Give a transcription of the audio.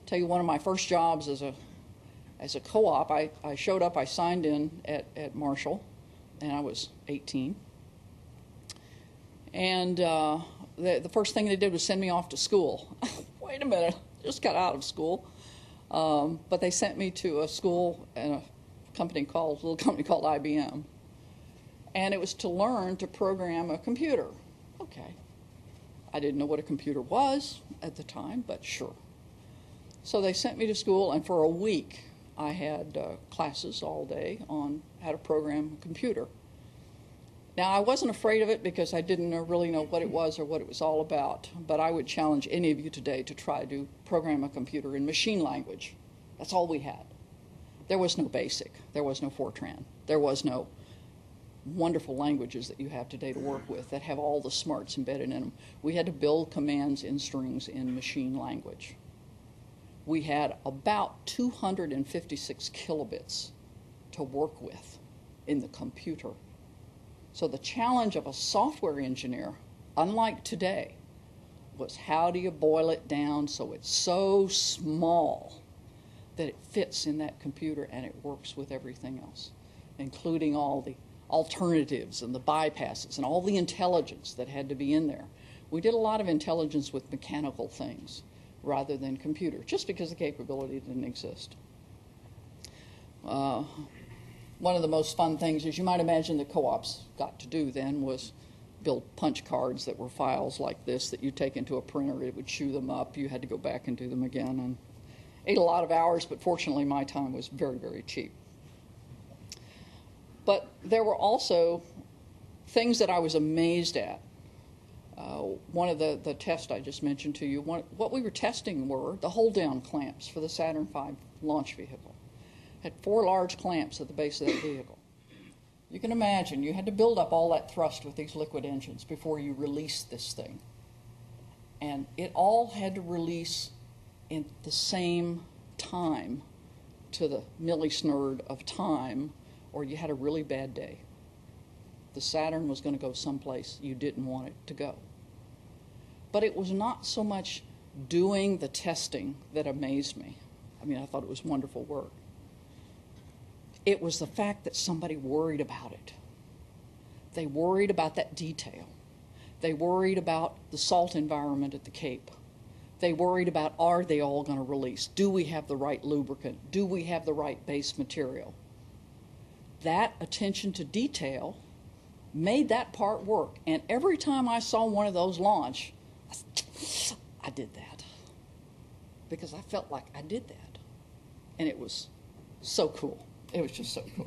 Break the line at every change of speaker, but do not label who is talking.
tell you one of my first jobs as a co-op, I showed up, I signed in at Marshall, and I was 18. And the first thing they did was send me off to school. Wait a minute, just got out of school. But they sent me to a school and a little company called IBM. And it was to learn to program a computer. Okay. I didn't know what a computer was at the time, but sure. So they sent me to school, and for a week I had classes all day on how to program a computer. Now, I wasn't afraid of it because I didn't really know what it was or what it was all about, but I would challenge any of you today to try to program a computer in machine language. That's all we had. There was no BASIC. There was no Fortran. There was no wonderful languages that you have today to work with that have all the smarts embedded in them. We had to build commands in strings in machine language. We had about 256 kilobits to work with in the computer. So the challenge of a software engineer, unlike today, was how do you boil it down so it's so small that it fits in that computer and it works with everything else, including all the alternatives and the bypasses and all the intelligence that had to be in there. We did a lot of intelligence with mechanical things rather than computer, just because the capability didn't exist. One of the most fun things, as you might imagine, the co-ops got to do then was build punch cards that were files like this that you take into a printer. It would chew them up. You had to go back and do them again. And ate a lot of hours, but fortunately my time was very, very cheap. But there were also things that I was amazed at. One of the tests I just mentioned to you, what we were testing were the hold-down clamps for the Saturn V launch vehicle. Had 4 large clamps at the base of that vehicle. You can imagine you had to build up all that thrust with these liquid engines before you released this thing. And it all had to release in the same time, to the millisnerd of time, or you had a really bad day. The Saturn was going to go someplace you didn't want it to go. But it was not so much doing the testing that amazed me. I mean, I thought it was wonderful work. It was the fact that somebody worried about it. They worried about that detail. They worried about the salt environment at the Cape. They worried about, are they all going to release? Do we have the right lubricant? Do we have the right base material? That attention to detail made that part work. And every time I saw one of those launch, I did that. Because I felt like I did that. And it was so cool. It was just so cool.